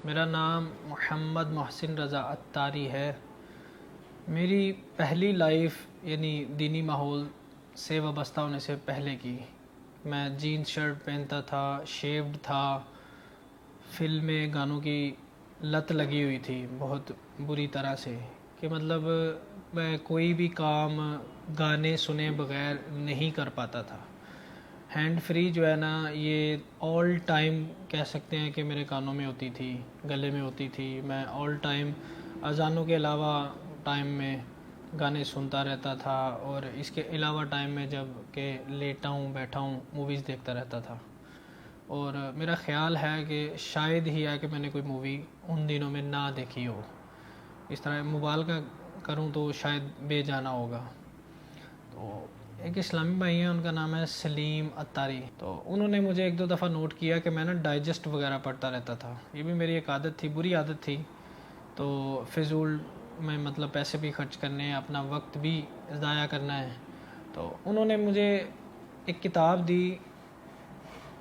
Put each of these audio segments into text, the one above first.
میرا نام محمد محسن رضا عطاری ہے۔ میری پہلی لائف یعنی دینی ماحول سے وابستہ ہونے سے پہلے کی، میں جینز شرٹ پہنتا تھا، شیوڈ تھا، فلمیں گانوں کی لت لگی ہوئی تھی بہت بری طرح سے، کہ مطلب میں کوئی بھی کام گانے سنے بغیر نہیں کر پاتا تھا۔ ہینڈ فری جو ہے نا، یہ آل ٹائم کہہ سکتے ہیں کہ میرے کانوں میں ہوتی تھی، گلے میں ہوتی تھی۔ میں آل ٹائم اذانوں کے علاوہ ٹائم میں گانے سنتا رہتا تھا، اور اس کے علاوہ ٹائم میں جب کہ لیٹا ہوں بیٹھا ہوں موویز دیکھتا رہتا تھا۔ اور میرا خیال ہے کہ شاید ہی ہے کہ میں نے کوئی مووی ان دنوں میں نہ دیکھی ہو۔ اس طرح مبالغہ کروں تو شاید بے جانا ہوگا۔ تو ایک اسلامی بھائی ہیں، ان کا نام ہے سلیم عطاری، تو انہوں نے مجھے ایک دو دفعہ نوٹ کیا کہ میں نا ڈائجسٹ وغیرہ پڑھتا رہتا تھا۔ یہ بھی میری ایک عادت تھی، بری عادت تھی، تو فضول میں مطلب پیسے بھی خرچ کرنے ہیں، اپنا وقت بھی ضائع کرنا ہے۔ تو انہوں نے مجھے ایک کتاب دی،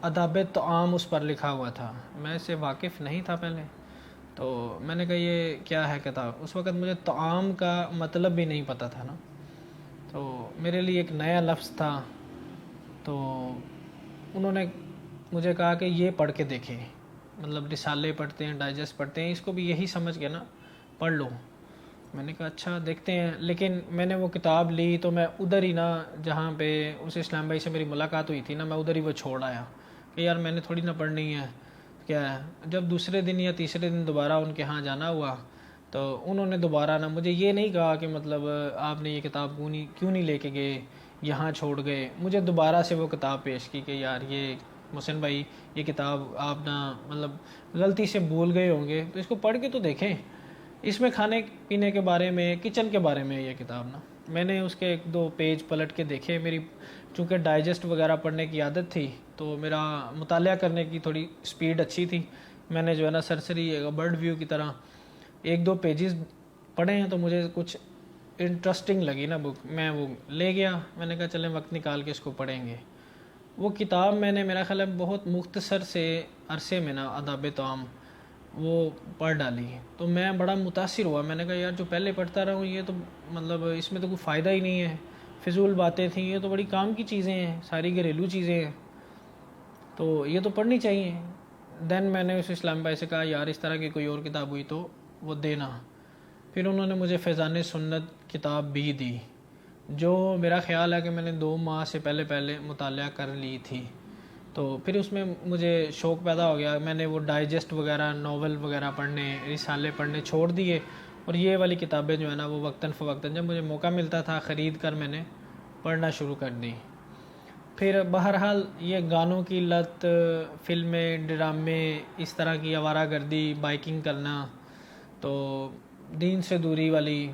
آداب طعام اس پر لکھا ہوا تھا۔ میں اس سے واقف نہیں تھا پہلے، تو میں نے کہا یہ کیا ہے کتاب؟ اس وقت مجھے طعام کا مطلب بھی نہیں پتہ تھا نا، تو میرے لیے ایک نیا لفظ تھا۔ تو انہوں نے مجھے کہا کہ یہ پڑھ کے دیکھیں، مطلب رسالے پڑھتے ہیں، ڈائجسٹ پڑھتے ہیں، اس کو بھی یہی سمجھ کے نا پڑھ لو۔ میں نے کہا اچھا دیکھتے ہیں، لیکن میں نے وہ کتاب لی تو میں ادھر ہی نا، جہاں پہ اس اسلام بھائی سے میری ملاقات ہوئی تھی نا، میں ادھر ہی وہ چھوڑ آیا کہ یار میں نے تھوڑی نہ پڑھنی ہے کیا ہے۔ جب دوسرے دن یا تیسرے دن دوبارہ ان کے ہاں جانا ہوا، تو انہوں نے دوبارہ نا مجھے یہ نہیں کہا کہ مطلب آپ نے یہ کتاب کیوں نہیں لے کے گئے، یہاں چھوڑ گئے۔ مجھے دوبارہ سے وہ کتاب پیش کی کہ یار یہ محسن بھائی یہ کتاب آپ نا مطلب غلطی سے بھول گئے ہوں گے، تو اس کو پڑھ کے تو دیکھیں، اس میں کھانے پینے کے بارے میں، کچن کے بارے میں یہ کتاب نا۔ میں نے اس کے ایک دو پیج پلٹ کے دیکھے، میری چونکہ ڈائجسٹ وغیرہ پڑھنے کی عادت تھی تو میرا مطالعہ کرنے کی تھوڑی سپیڈ اچھی تھی۔ میں نے جو ہے نا سرسری برڈ ویو کی طرح ایک دو پیجز پڑھے ہیں، تو مجھے کچھ انٹرسٹنگ لگی نا بک، میں وہ لے گیا۔ میں نے کہا چلیں وقت نکال کے اس کو پڑھیں گے۔ وہ کتاب میں نے میرا خیال ہے بہت مختصر سے عرصے میں نا آداب طعام وہ پڑھ ڈالی، تو میں بڑا متاثر ہوا۔ میں نے کہا یار جو پہلے پڑھتا رہا ہوں یہ تو مطلب اس میں تو کوئی فائدہ ہی نہیں ہے، فضول باتیں تھیں، یہ تو بڑی کام کی چیزیں ہیں، ساری گھریلو چیزیں ہیں، تو یہ تو پڑھنی چاہیے۔ دین میں نے اس اسلام بھائی سے کہا یار اس طرح کی کوئی اور کتاب ہوئی تو وہ دینا۔ پھر انہوں نے مجھے فیضان سنت کتاب بھی دی، جو میرا خیال ہے کہ میں نے 2 ماہ سے پہلے مطالعہ کر لی تھی۔ تو پھر اس میں مجھے شوق پیدا ہو گیا، میں نے وہ ڈائجسٹ وغیرہ، ناول وغیرہ پڑھنے، رسالے پڑھنے چھوڑ دیے، اور یہ والی کتابیں جو ہے نا وہ وقتاً فوقتاً جب مجھے موقع ملتا تھا خرید کر میں نے پڑھنا شروع کر دی۔ پھر بہرحال یہ گانوں کی لت، فلمیں، ڈرامے، اس طرح کی آوارہ گردی، بائکنگ کرنا، تو دین سے دوری والی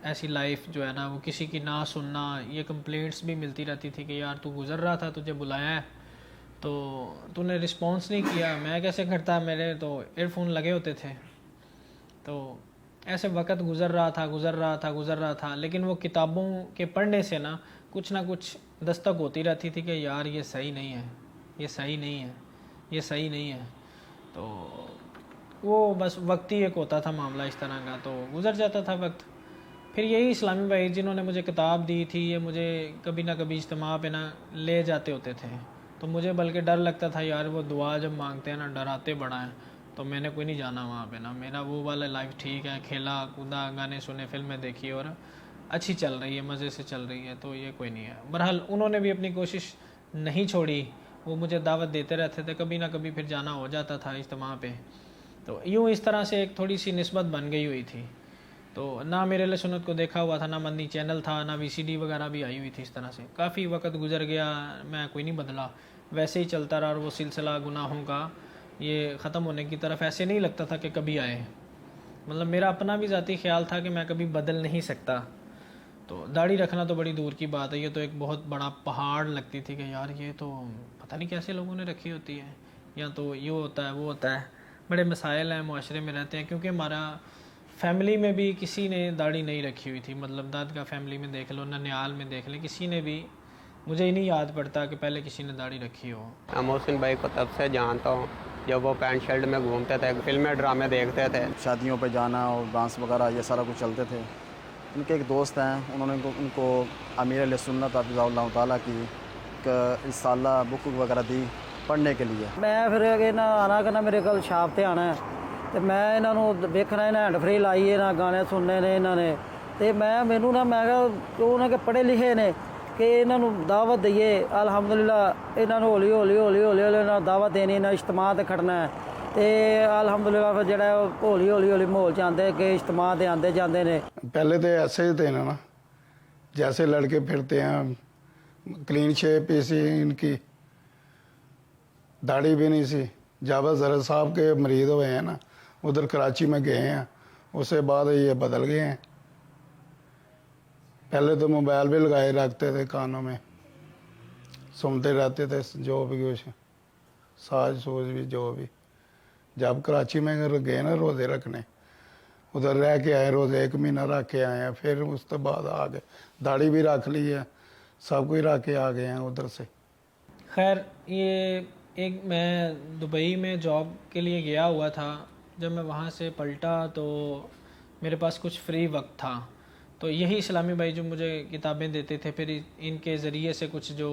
ایسی لائف جو ہے نا، وہ کسی کی نہ سننا، یہ کمپلینٹس بھی ملتی رہتی تھی کہ یار تو گزر رہا تھا، تجھے بلایا ہے تو تو نے رسپانس نہیں کیا، میں کیسے کرتا، میرے تو ایئر فون لگے ہوتے تھے۔ تو ایسے وقت گزر رہا تھا، لیکن وہ کتابوں کے پڑھنے سے نا کچھ نہ کچھ دستک ہوتی رہتی تھی کہ یار یہ صحیح نہیں ہے، یہ صحیح نہیں ہے، یہ صحیح نہیں ہے۔ تو وہ بس وقت ہی ایک ہوتا تھا معاملہ اس طرح کا، تو گزر جاتا تھا وقت۔ پھر یہی اسلامی بھائی جنہوں نے مجھے کتاب دی تھی، یہ مجھے کبھی نہ کبھی اجتماع پہ نا لے جاتے ہوتے تھے، تو مجھے بلکہ ڈر لگتا تھا یار وہ دعا جب مانگتے ہیں نا ڈراتے بڑا ہیں، تو میں نے کوئی نہیں جانا وہاں پہ نا، میرا وہ والا لائف ٹھیک ہے، کھیلا کودا، گانے سنے، فلمیں دیکھی اور اچھی چل رہی ہے، مزے سے چل رہی ہے، تو یہ کوئی نہیں ہے۔ بہرحال انہوں نے بھی اپنی کوشش نہیں چھوڑی، وہ مجھے دعوت دیتے رہتے تھے، کبھی نہ کبھی پھر جانا ہو جاتا تھا اجتماع پہ، تو یوں اس طرح سے ایک تھوڑی سی نسبت بن گئی ہوئی تھی۔ تو نہ میرے اہل سنت کو دیکھا ہوا تھا، نہ مدنی چینل تھا، نہ وی سی ڈی وغیرہ بھی آئی ہوئی تھی۔ اس طرح سے کافی وقت گزر گیا، میں کوئی نہیں بدلا، ویسے ہی چلتا رہا، اور وہ سلسلہ گناہوں کا یہ ختم ہونے کی طرف ایسے نہیں لگتا تھا کہ کبھی آئے۔ مطلب میرا اپنا بھی ذاتی خیال تھا کہ میں کبھی بدل نہیں سکتا۔ تو داڑھی رکھنا تو بڑی دور کی بات ہے، یہ تو ایک بہت بڑا پہاڑ لگتی تھی کہ یار یہ تو پتہ نہیں کیسے لوگوں نے رکھی ہوتی ہے، یا تو یہ ہوتا ہے وہ ہوتا ہے، بڑے مسائل ہیں معاشرے میں رہتے ہیں، کیونکہ ہمارا فیملی میں بھی کسی نے داڑھی نہیں رکھی ہوئی تھی، مطلب داد کا فیملی میں دیکھ لو، ننیال میں دیکھ لیں، کسی نے بھی، مجھے ہی نہیں یاد پڑتا کہ پہلے کسی نے داڑھی رکھی ہو۔ میں محسن بھائی کو تب سے جانتا ہوں، جب وہ پینٹ شرٹ میں گھومتے تھے، فلمیں ڈرامے دیکھتے تھے. شادیوں پہ جانا اور ڈانس وغیرہ یہ سارا کچھ چلتے تھے. ان کے ایک دوست ہیں، انہوں نے ان کو امیر علیہ سنت حفظہ اللہ تعالیٰ کی ایک رسالہ بک وغیرہ دی پڑھنے کے لیے. میں پھر آنا کرنا میرے کل شاپ تے آنا ہے تو میں انہوں ویکھنا انہیں ہینڈ فری لائی ہے، گانے سننے نے انہوں نے. تو مینوں میں انہوں نے پڑھے لکھے نے کہ انہوں دعوت دئیے. الحمدللہ انہوں نے ہولی ہولی ہولی ہولی ہولی انہوں دعوت دینی، انہیں اجتماع تے کھڑنا ہے. تو الحمدللہ پھر جڑا ہولی ہولی ہولی ماحول چ آتے کہ اجتماع تے آتے جاتے نے. پہلے تو ایسے ہی تھے نا، جیسے لڑکے پھرتے ہیں، کلین شیپ ہی سی ان کی، داڑھی بھی نہیں سی. جاوید ظہیر صاحب کے مریض ہوئے ہیں نا، ادھر کراچی میں گئے ہیں، اس کے بعد یہ بدل گئے ہیں. پہلے تو موبائل بھی لگائے رکھتے تھے کانوں میں، سنتے رہتے تھے جو بھی کچھ ساز سوز بھی جو بھی. جب کراچی میں گئے نا روزے رکھنے، ادھر رہ کے آئے، روزے 1 مہینہ رکھ کے آئے ہیں. پھر اس کے بعد آ گئے، داڑھی بھی رکھ لی ہے، سب کچھ رکھ کے آ گئے ہیں ادھر سے. خیر یہ میں دبئی میں جاب کے لیے گیا ہوا تھا. جب میں وہاں سے پلٹا تو میرے پاس کچھ فری وقت تھا، تو یہی اسلامی بھائی جو مجھے کتابیں دیتے تھے، پھر ان کے ذریعے سے کچھ جو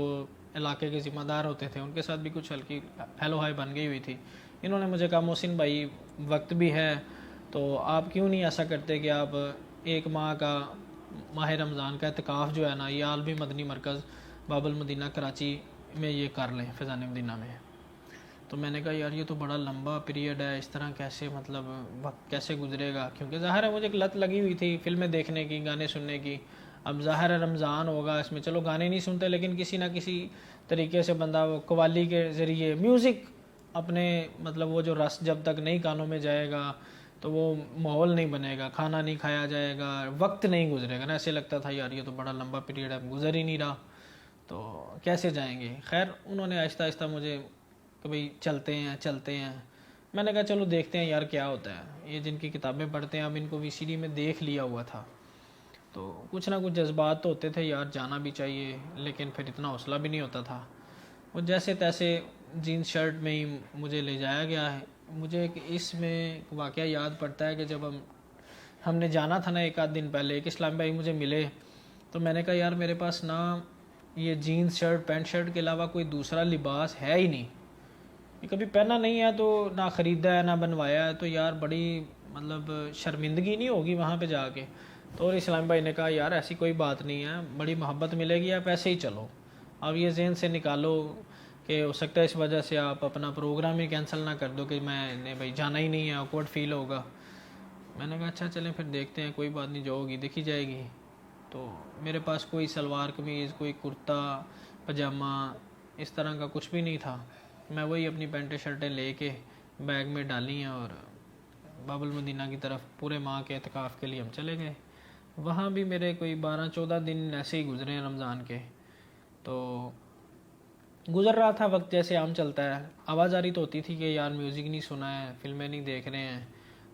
علاقے کے ذمہ دار ہوتے تھے ان کے ساتھ بھی کچھ ہلکی ہیلو ہائی بن گئی ہوئی تھی. انہوں نے مجھے کہا محسن بھائی وقت بھی ہے تو آپ کیوں نہیں ایسا کرتے کہ آپ 1 ماہ کا ماہ رمضان کا اعتکاف جو ہے نا، یہ عالمی مدنی مرکز باب المدینہ کراچی میں یہ کر لیں، فیضان مدینہ میں. تو میں نے کہا یار یہ تو بڑا لمبا پیریڈ ہے، اس طرح کیسے مطلب وقت کیسے گزرے گا؟ کیونکہ ظاہر ہے مجھے ایک لت لگی ہوئی تھی فلمیں دیکھنے کی، گانے سننے کی. اب ظاہر ہے رمضان ہوگا، اس میں چلو گانے نہیں سنتے لیکن کسی نہ کسی طریقے سے بندہ وہ قوالی کے ذریعے میوزک اپنے مطلب وہ جو رس جب تک نہیں کانوں میں جائے گا تو وہ ماحول نہیں بنے گا، کھانا نہیں کھایا جائے گا، وقت نہیں گزرے گا نا. ایسے لگتا تھا یار یہ تو بڑا لمبا پیریڈ ہے، گزر ہی نہیں رہا، تو کیسے جائیں گے؟ خیر انہوں نے آہستہ آہستہ مجھے کہ بھئی چلتے ہیں چلتے ہیں. میں نے کہا چلو دیکھتے ہیں یار کیا ہوتا ہے. یہ جن کی کتابیں پڑھتے ہیں اب ان کو وی سی ڈی میں دیکھ لیا ہوا تھا، تو کچھ نہ کچھ جذبات تو ہوتے تھے یار جانا بھی چاہیے، لیکن پھر اتنا حوصلہ بھی نہیں ہوتا تھا. وہ جیسے تیسے جینس شرٹ میں ہی مجھے لے جایا گیا ہے. مجھے اس میں واقعہ یاد پڑتا ہے کہ جب ہم نے جانا تھا نا 1 آدھ دن پہلے، ایک اسلام بھائی مجھے ملے تو میں نے کہا یار میرے پاس نا یہ جینس شرٹ پینٹ شرٹ کے علاوہ کوئی دوسرا لباس ہے ہی نہیں، یہ کبھی پہنا نہیں ہے، تو نہ خریدا ہے نہ بنوایا ہے، تو یار بڑی مطلب شرمندگی نہیں ہوگی وہاں پہ جا کے؟ تو اور اسلام بھائی نے کہا یار ایسی کوئی بات نہیں ہے، بڑی محبت ملے گی، آپ ایسے ہی چلو. اب یہ ذہن سے نکالو کہ ہو سکتا ہے اس وجہ سے آپ اپنا پروگرام ہی کینسل نہ کر دو کہ میں نے بھائی جانا ہی نہیں ہے، آکورڈ فیل ہوگا. میں نے کہا اچھا چلیں پھر دیکھتے ہیں، کوئی بات نہیں، جو ہوگی دیکھی جائے گی. تو میرے پاس کوئی سلوار قمیض، کوئی کرتا پجامہ اس طرح کا کچھ بھی نہیں تھا. میں وہی اپنی پینٹیں شرٹیں لے کے بیگ میں ڈالی ہیں اور باب المدینہ کی طرف پورے ماہ کے اعتکاف کے لیے ہم چلے گئے. وہاں بھی میرے کوئی 12-14 دن ایسے ہی گزرے ہیں رمضان کے. تو گزر رہا تھا وقت جیسے عام چلتا ہے. آواز آ رہی تو ہوتی تھی کہ یار میوزک نہیں سنا ہے، فلمیں نہیں دیکھ رہے ہیں.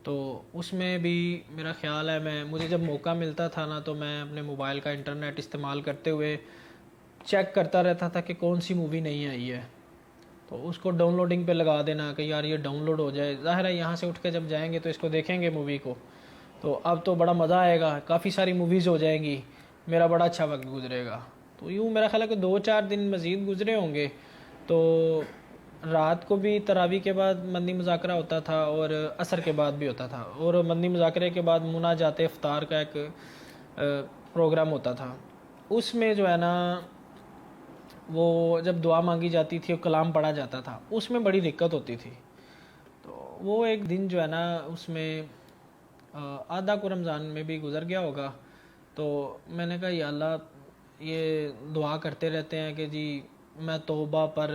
تو اس میں بھی میرا خیال ہے مجھے جب موقع ملتا تھا نا تو میں اپنے موبائل کا انٹرنیٹ استعمال کرتے ہوئے چیک کرتا رہتا تھا کہ کون سی مووی نہیں آئی ہے، تو اس کو ڈاؤن لوڈنگ پہ لگا دینا کہ یار یہ ڈاؤن لوڈ ہو جائے. ظاہر ہے یہاں سے اٹھ کے جب جائیں گے تو اس کو دیکھیں گے مووی کو، تو اب تو بڑا مزہ آئے گا، کافی ساری موویز ہو جائیں گی، میرا بڑا اچھا وقت گزرے گا. تو یوں میرا خیال ہے کہ 2-4 دن مزید گزرے ہوں گے. تو رات کو بھی تراویح کے بعد مدنی مذاکرہ ہوتا تھا اور عصر کے بعد بھی ہوتا تھا، اور مدنی مذاکرے کے بعد مناجات افطار کا ایک پروگرام ہوتا تھا. اس میں جو ہے نا وہ جب دعا مانگی جاتی تھی اور کلام پڑھا جاتا تھا، اس میں بڑی دقت ہوتی تھی. تو وہ ایک دن جو ہے نا اس میں آدھا کو رمضان میں بھی گزر گیا ہوگا. تو میں نے کہا یا اللہ یہ دعا کرتے رہتے ہیں کہ جی میں توبہ پر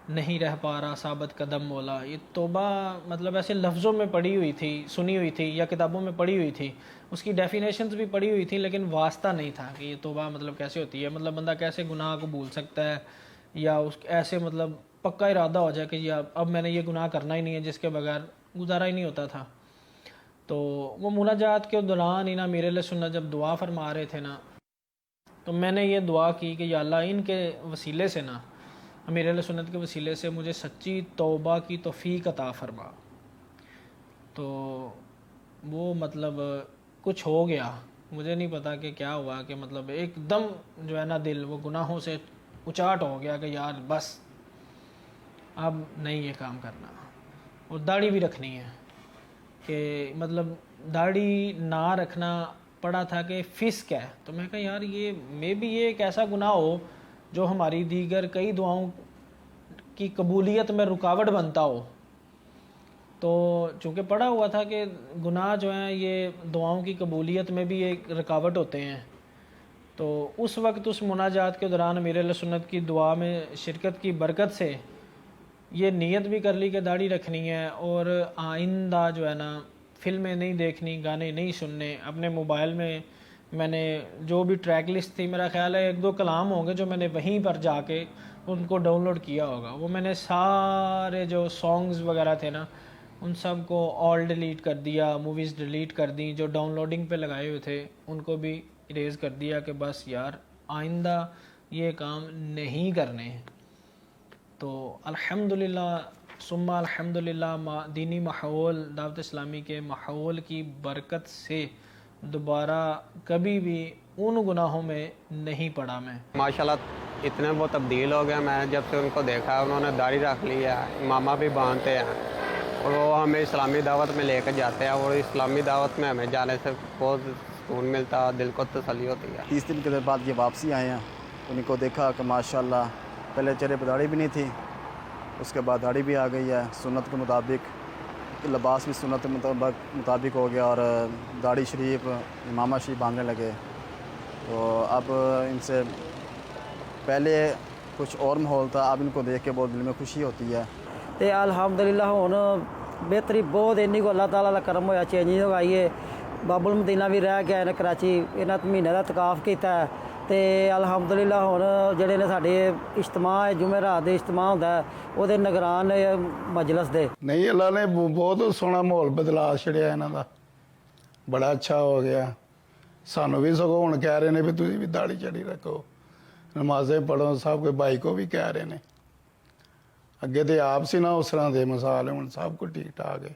نہیں رہ پا رہا ثابت قدم مولا. یہ توبہ مطلب ایسے لفظوں میں پڑھی ہوئی تھی، سنی ہوئی تھی یا کتابوں میں پڑھی ہوئی تھی، اس کی ڈیفینیشنز بھی پڑھی ہوئی تھی، لیکن واسطہ نہیں تھا کہ یہ توبہ مطلب کیسے ہوتی ہے، مطلب بندہ کیسے گناہ کو بھول سکتا ہے، یا اس ایسے مطلب پکا ارادہ ہو جائے کہ یہ اب میں نے یہ گناہ کرنا ہی نہیں ہے، جس کے بغیر گزارا ہی نہیں ہوتا تھا. تو وہ مناجات کے دوران ہی نا میرے لیے سنت جب دعا فرما رہے تھے نا، تو میں نے یہ دعا کی کہ یا اللہ ان کے وسیلے سے نا امیر اہل سنت کے وسیلے سے مجھے سچی توبہ کی توفیق عطا فرما. تو وہ مطلب کچھ ہو گیا, مجھے نہیں پتا کہ کیا ہوا, کہ مطلب ایک دم جو ہے نا دل وہ گناہوں سے اچاٹ ہو گیا کہ یار بس اب نہیں یہ کام کرنا. اور داڑھی بھی رکھنی ہے, کہ مطلب داڑھی نہ رکھنا پڑا تھا کہ فسق ہے. تو میں کہا یار یہ میں بھی یہ ایک ایسا گناہ ہو جو ہماری دیگر کئی دعاؤں کی قبولیت میں رکاوٹ بنتا ہو. تو چونکہ پڑھا ہوا تھا کہ گناہ جو ہیں یہ دعاؤں کی قبولیت میں بھی ایک رکاوٹ ہوتے ہیں. تو اس وقت اس مناجات کے دوران امیر اہل سنت کی دعا میں شرکت کی برکت سے یہ نیت بھی کر لی کہ داڑھی رکھنی ہے, اور آئندہ جو ہے نا فلمیں نہیں دیکھنی, گانے نہیں سننے. اپنے موبائل میں نے جو بھی ٹریک لسٹ تھی, میرا خیال ہے 1-2 کلام ہوں گے جو میں نے وہیں پر جا کے ان کو ڈاؤن لوڈ کیا ہوگا. وہ میں نے سارے جو سانگز وغیرہ تھے نا ان سب کو آل ڈیلیٹ کر دیا, موویز ڈیلیٹ کر دیں, جو ڈاؤن لوڈنگ پہ لگائے ہوئے تھے ان کو بھی اریز کر دیا کہ بس یار آئندہ یہ کام نہیں کرنے. تو الحمدللہ ثم الحمدللہ دینی ماحول, دعوت اسلامی کے ماحول کی برکت سے دوبارہ کبھی بھی ان گناہوں میں نہیں پڑا میں. ماشاءاللہ اتنے وہ تبدیل ہو گیا. میں جب سے ان کو دیکھا, انہوں نے داڑھی رکھ لی ہے, امامہ بھی باندھتے ہیں, اور وہ ہمیں اسلامی دعوت میں لے کے جاتے ہیں, اور اسلامی دعوت میں ہمیں جانے سے بہت سکون ملتا, دل کو تسلی ہوتی ہے. 30 دن کے بعد یہ واپسی آئے ہیں. ان کو دیکھا کہ ماشاءاللہ پہلے چہرے پہ داڑھی بھی نہیں تھی, اس کے بعد داڑھی بھی آ گئی ہے, سنت کے مطابق لباس بھی سنت کے مطابق ہو گیا, اور داڑھی شریف امامہ شریف باندھنے لگے. تو اب ان سے پہلے کچھ اور ماحول تھا, اب ان کو دیکھ کے بہت دل میں خوشی ہوتی ہے. تے الحمدللہ ہن بہتری بہت انہی کو اللہ تعالیٰ کا کرم ہویا, چینجنگ ہو گئی ہے. باب المدینہ بھی رہ گیا ہے کراچی, انہاں مہینے کا اعتکاف کیتا ہے. تے الحمدللہ ہن جڑے نے ساڈے اجتماع جمعرات دے اجتماع ہوندا ہے وہ دے نگران مجلس دے. نہیں اللہ نے بہت سونا ماحول بدلا چھڑیا ਇਹਨਾਂ ਦਾ, ਬੜਾ ਅੱਛਾ ਹੋ ਗਿਆ. ਸਾਨੂੰ ਵੀ ਸਗੋਂ ਹੁਣ ਕਹਿ ਰਹੇ ਨੇ ਵੀ ਤੁਸੀਂ ਵੀ ਦਾੜੀ ਚੜੀ ਰੱਖੋ, ਨਮਾਜ਼ੇ ਪੜੋ, ਸਭ ਕੋਈ ਭਾਈ ਕੋ ਵੀ ਕਹਿ ਰਹੇ ਨੇ. ਅੱਗੇ ਤੇ ਆਪ ਸੀ ਨਾ ਉਸ ਤਰ੍ਹਾਂ ਦੇ ਮਿਸਾਲ, ਹੁਣ ਸਭ ਕੁਝ ਠੀਕ ਠਾਕ ਹੈ.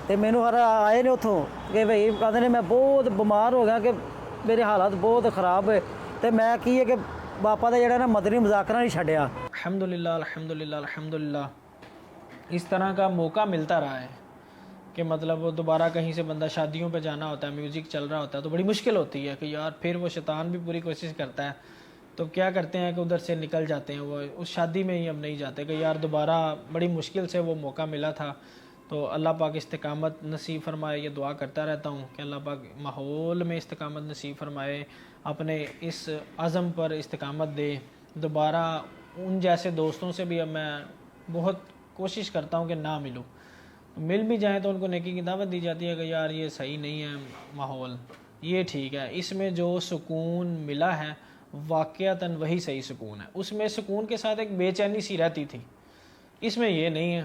ਤੇ ਮੈਨੂੰ ਹਰ ਆਏ ਨੇ ਉੱਥੋਂ ਕਿ ਭਈ ਕਹਿੰਦੇ ਨੇ ਮੈਂ ਬਹੁਤ ਬਿਮਾਰ ਹੋ ਗਿਆ, ਕਿ ਮੇਰੇ ਹਾਲਾਤ ਬਹੁਤ ਖਰਾਬ ਹੋਏ. ਤੇ ਮੈਂ ਕੀ ਹੈ ਕਿ ਬਾਪਾ ਦਾ ਜਿਹੜਾ ਨਾ ਮਦਨੀ ਮੁਜ਼ਾਕਰਾ ਨਹੀਂ ਛੱਡਿਆ. الحمدللہ الحمدللہ الحمدللہ اس طرح کا موقع ملتا رہا ہے کہ مطلب وہ دوبارہ کہیں سے بندہ شادیوں پہ جانا ہوتا ہے, میوزک چل رہا ہوتا ہے, تو بڑی مشکل ہوتی ہے کہ یار پھر وہ شیطان بھی پوری کوشش کرتا ہے. تو کیا کرتے ہیں کہ ادھر سے نکل جاتے ہیں, وہ اس شادی میں ہی اب نہیں جاتے کہ یار دوبارہ بڑی مشکل سے وہ موقع ملا تھا. تو اللہ پاک استقامت نصیب فرمائے, یہ دعا کرتا رہتا ہوں کہ اللہ پاک ماحول میں استقامت نصیب فرمائے, اپنے اس عزم پر استقامت دے. دوبارہ ان جیسے دوستوں سے بھی اب میں بہت کوشش کرتا ہوں کہ نہ ملوں. مل بھی جائیں تو ان کو نیکی کی دعوت دی جاتی ہے کہ یار یہ صحیح نہیں ہے ماحول, یہ ٹھیک ہے. اس میں جو سکون ملا ہے واقعتاً وہی صحیح سکون ہے. اس میں سکون کے ساتھ ایک بے چینی سی رہتی تھی, اس میں یہ نہیں ہے.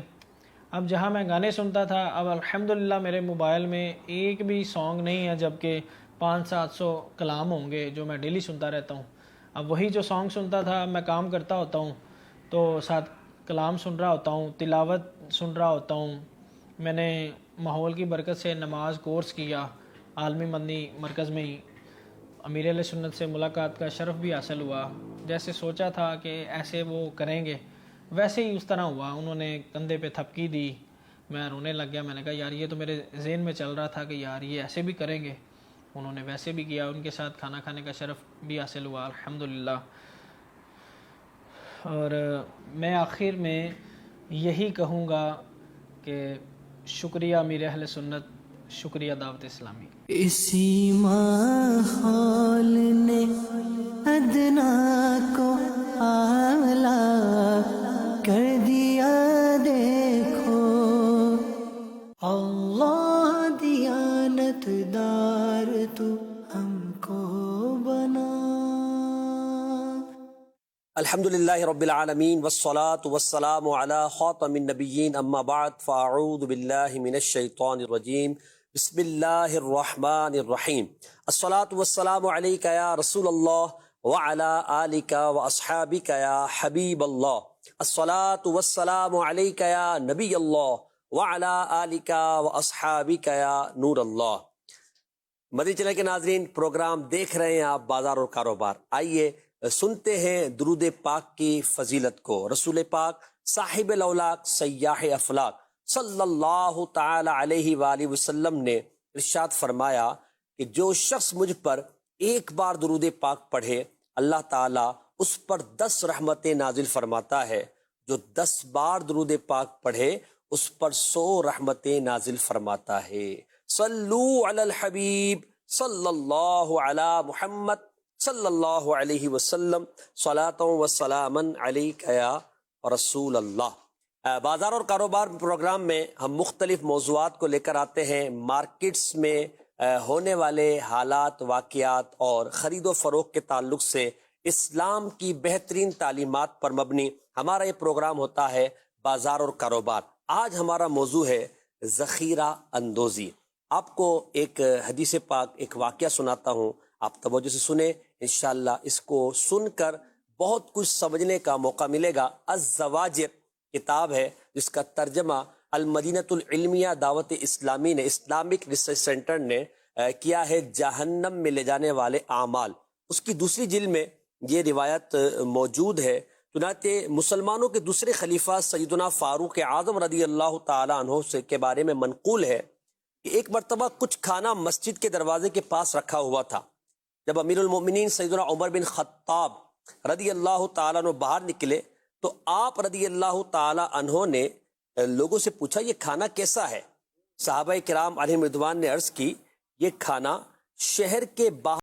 اب جہاں میں گانے سنتا تھا, اب الحمدللہ میرے موبائل میں ایک بھی سانگ نہیں ہے, جبکہ 500-700 کلام ہوں گے جو میں ڈیلی سنتا رہتا ہوں. اب وہی جو سانگ سنتا تھا, میں کام کرتا ہوتا ہوں تو ساتھ کلام سن رہا ہوتا ہوں, تلاوت سن رہا ہوتا ہوں. میں نے ماحول کی برکت سے نماز کورس کیا عالمی مدنی مرکز میں ہی. امیر اہل سنت سے ملاقات کا شرف بھی حاصل ہوا. جیسے سوچا تھا کہ ایسے وہ کریں گے ویسے ہی اس طرح ہوا. انہوں نے کندھے پہ تھپکی دی, میں رونے لگ گیا. میں نے کہا یار یہ تو میرے ذہن میں چل رہا تھا کہ یار یہ ایسے بھی کریں گے. انہوں نے ویسے بھی کیا, ان کے ساتھ کھانا کھانے کا شرف بھی حاصل ہوا الحمدللہ. اور میں آخر میں یہی کہوں گا کہ شکریہ امیر اہل سنت, شکریہ دعوت اسلامی. اسی ماحول نے ادنا کو اعلیٰ کر دیا دیکھو, اللہ دیانت دار تو ہم کو بنا. الحمد للہ رب العالمین والصلاة والسلام علی خاتم النبیین اما بعد فاعوذ باللہ من الشیطان الرجیم بسم اللہ الرحمن الرحیم الصلاة والسلام علیک یا رسول اللہ وعلی آلک واصحابک یا حبیب اللہ الصلاة والسلام علیک یا نبی اللہ وعلی آلک واصحابک یا نور اللہ۔ مدنی چینل کے ناظرین، پروگرام دیکھ رہے ہیں آپ بازار اور کاروبار۔ آئیے سنتے ہیں درود پاک کی فضیلت کو۔ رسول پاک صاحب الاولاق سیاح افلاق صلی اللہ تعالی علیہ وآلہ وسلم نے ارشاد فرمایا کہ جو شخص مجھ پر ایک بار درود پاک پڑھے اللہ تعالیٰ اس پر 10 رحمتیں نازل فرماتا ہے، جو 10 بار درود پاک پڑھے اس پر 100 رحمتیں نازل فرماتا ہے۔ صلو علی الحبیب صلی اللہ علی محمد صلی اللہ علیہ وسلم صلاۃ و سلاما علیک یا رسول اللہ۔ بازار اور کاروبار پروگرام میں ہم مختلف موضوعات کو لے کر آتے ہیں، مارکیٹس میں ہونے والے حالات، واقعات اور خرید و فروخت کے تعلق سے اسلام کی بہترین تعلیمات پر مبنی ہمارا یہ پروگرام ہوتا ہے بازار اور کاروبار۔ آج ہمارا موضوع ہے ذخیرہ اندوزی۔ آپ کو ایک حدیث پاک، ایک واقعہ سناتا ہوں، آپ توجہ سے سنیں، انشاءاللہ اس کو سن کر بہت کچھ سمجھنے کا موقع ملے گا۔ الزواجر کتاب ہے جس کا ترجمہ المدینۃ العلمیہ دعوت اسلامی نے، اسلامک ریسرچ سینٹر نے کیا ہے، جہنم میں لے جانے والے اعمال۔ اس کی دوسری جلد میں یہ روایت موجود ہے۔ چنانچہ مسلمانوں کے دوسرے خلیفہ سیدنا فاروق اعظم رضی اللہ تعالی عنہ سے کے بارے میں منقول ہے کہ ایک مرتبہ کچھ کھانا مسجد کے دروازے کے پاس رکھا ہوا تھا۔ جب امیر المؤمنین سیدنا عمر بن خطاب رضی اللہ تعالیٰ عنہ باہر نکلے تو آپ رضی اللہ تعالیٰ عنہ نے لوگوں سے پوچھا یہ کھانا کیسا ہے؟ صحابہ کرام علیہم رضوان نے عرض کی یہ کھانا شہر کے باہر